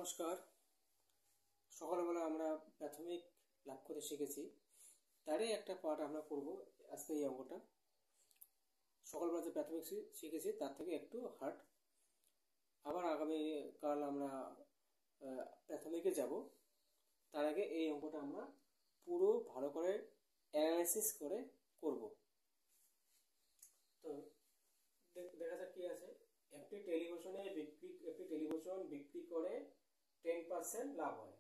নমস্কার। সকালবেলা আমরা প্রাথমিক লাভ করতে শিখেছি, তারই একটা পার্ট আমরা করব আজকে। এই অঙ্কটা সকালবেলা যে প্রাথমিক শিখেছি তার থেকে একটু হার্ড। আবার আগামীকাল আমরা প্রাথমিকে যাব। তার আগে এই অঙ্কটা আমরা পুরো ভালো করে অ্যানালাইসিস করে করব। তো দেখা যাক কি আছে। একটি টেলিভিশন বিক্রি করে 10% লাভ হয়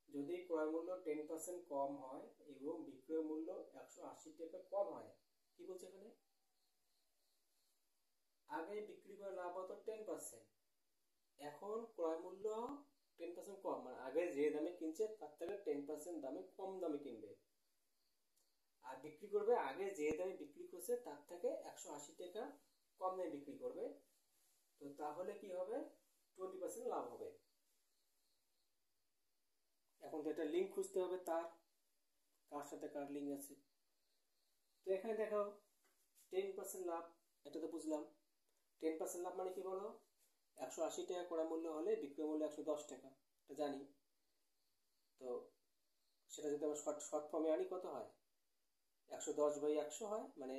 যদি ক্রয় মূল্য 10% কম হয় এবং বিক্রয় মূল্য 180 টাকা কম হয়। কি বলছে এখানে? আগে বিক্রি করে লাভ হতো 10%, এখন ক্রয় মূল্য 10% কম, মানে আগে যে দামে কিনছে তার থেকে 10% দামে কম দামে কিনবে, আর বিক্রি করবে আগে যে দামে বিক্রি করছে তার থেকে 180 টাকা কম দামে বিক্রি করবে। তো তাহলে কি হবে? 20% লাভ হবে। এখন তো এটা লিঙ্ক খুঁজতে হবে, তার কার সাথে কার লিঙ্ক আছে। তো এখানে দেখো 10% লাভ, এটা তো বুঝলাম। 10% লাভ মানে কি বলো? 180 টাকা ক্রয় মূল্য হলে বিক্রয় মূল্য 110 টাকা, এটা জানি। তো সেটা যদি আমরা শর্ট ফর্মে আনি কত হয়? 110/100 হয়, মানে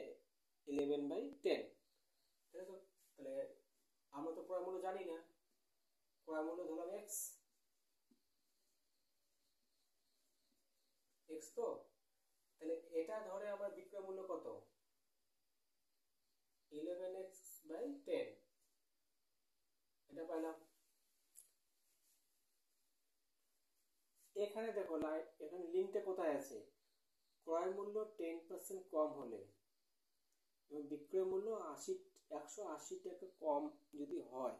11/10, তাই তো? তাহলে আমরা তো ক্রয় মূল্য জানি না, ক্রয় মূল্য ধরলাম এক্স। তো তাহলে এটা ধরে আমার বিক্রয় মূল্য কত? 11x/10, এটা পাইলাম। এখানে দেখো এখানে লিঙ্কটা কোথায় আছে? ক্রয় মূল্য 10% কম হলে এবং বিক্রয় মূল্য 180 টাকা কম যদি হয়,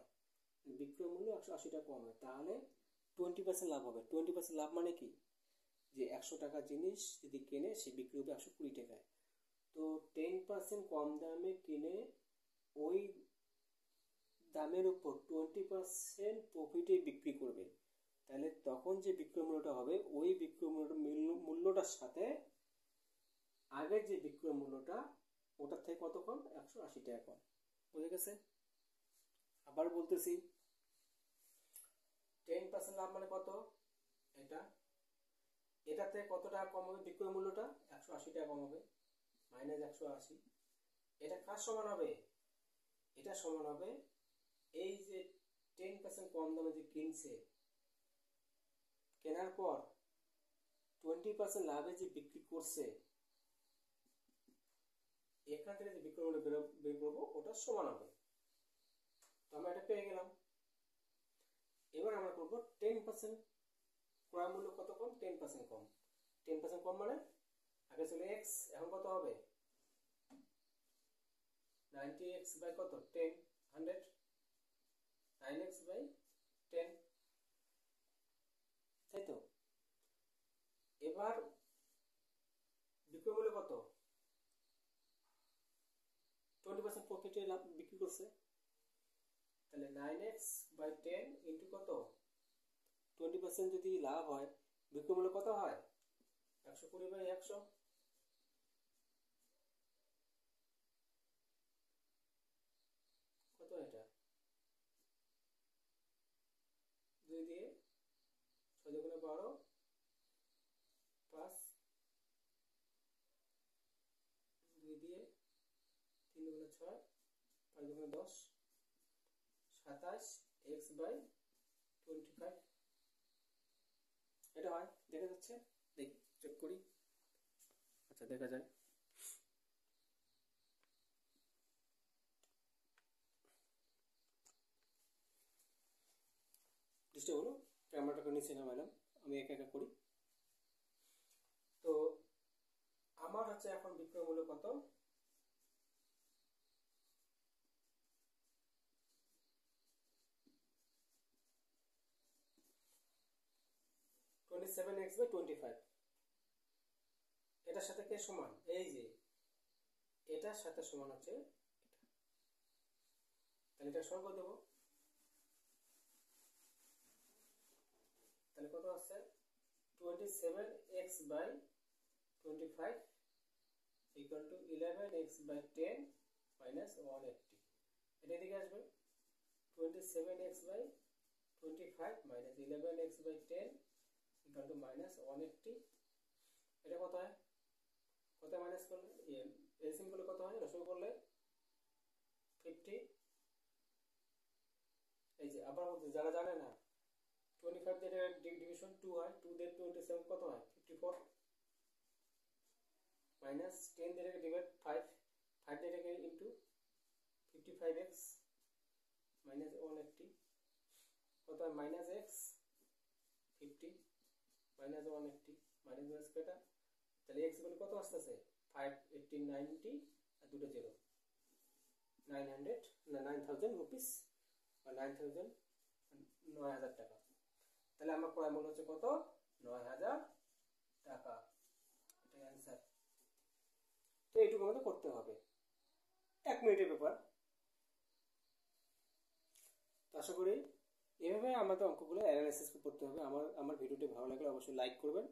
বিক্রয় মূল্য 180 টাকা কম হয়, তাহলে 20% লাভ হবে। 20% লাভ মানে কি? যে 100 টাকা জিনিস যদি কেনে সে বিক্রি হবে 120 টাকায়। তো 10% কম দামে কিনে ওই দামের উপর 20% প্রফিটে বিক্রি করবে, তাহলে তখন যে বিক্রয় মূল্যটা হবে ওই বিক্রয় মূল্যটার সাথে আগের যে বিক্রয় মূল্যটা ওটার থেকে কত কম? 180 টাকা কম। বুঝে গেছে? আবার বলতেছি, 10% লাভ মানে কত? এটা থেকে কত টাকা কম হবে? বিক্রয় মূল্যটা 180 টাকা কম হবে, -180। এটা কার সমান হবে? এটা সমান হবে এই যে 10% কম দামে যে কিনছে, কেনার পর 20% লাভে যে বিক্রি করছে, এখান থেকে যে বিক্রয় মূল্য বের করবো ওটা সমান হবে। তো আমরা এটা পেয়ে গেলাম। এবার আমরা করবো 10% ক্রয় মূল্য কত কম? 10% কম। 10% কম মানে আগে ছিল এক্স, এখন কত হবে? 90x বাই কত? 10, 100, 9x/10, তাই তো? এবার বিক্রয় মূল্য কত? 20% প্রফিটে লাভ বিক্রি করছে, তাহলে 9x/10 ইন্টু কত? 20% যদি লাভ হয় বিক্রয় মূল্য কত হয়? 120/100। কত এটা? 2 দিয়ে 6 দুগুণে 12, 5, 2 দিয়ে 3 দুগুণে 6, 5 দুগুণে 10, 27x/25, এটা হয়। দেখা যাচ্ছে? দেখি চেক করি। আচ্ছা, দেখা যায়। ডিস্টার্ব হলো, ক্যামেরাটাকে নিচে নামাইলাম, আমি একা একা করি। তো আমার হচ্ছে এখন বিক্রয় মূল্য কত? 27x/25। এটার সাথে কে সমান? এই যে এটার সাথে সমান হচ্ছে এটা, তাহলে এটা সরল করে দেবো। তাহলে কত আসছে? 27x/25 equal to 11x/10 minus 180। এটা এদিকে আসবে। 27x/25 25 minus 11x/10 equal to minus 180। এটা কত হয়, কত মাইনাস করলে এলসিএম করলে কত হয়, লসাগু করলে 50। এই যে আবার বলতে যারা জানে না 25 দিয়ে ডিভিশন 2 হয়, 2 দিয়ে 27 কত হয় 54 মাইনাস 10 দিয়ে ডিভাইড 5, 5 দিয়ে ইনটু 55x মাইনাস 180 কত হয় minus x 50 minus 180 minus x কয়টা, তাহলে x বলে কত আসতেছে 5 18 90 আর দুটো 0 900 না 9000 রুপিস বা 9000 টাকা। তাহলে আমার ক্রয় মূল্য হচ্ছে কত 9000 টাকা, এটাই অ্যান্সার। তো এইটুকু আমাদের করতে হবে, 1 মিনিটের ব্যাপার। আশা করি এভাবে আমাদের অঙ্কগুলো অ্যানালাইসিস করতে হবে। আমার ভিডিওটি ভালো লাগলে অবশ্যই লাইক করবেন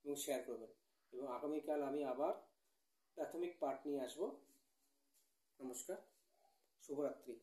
এবং শেয়ার করবেন, এবং আগামীকাল আমি আবার প্রাথমিক পার্ট নিয়ে আসব। নমস্কার, শুভরাত্রি।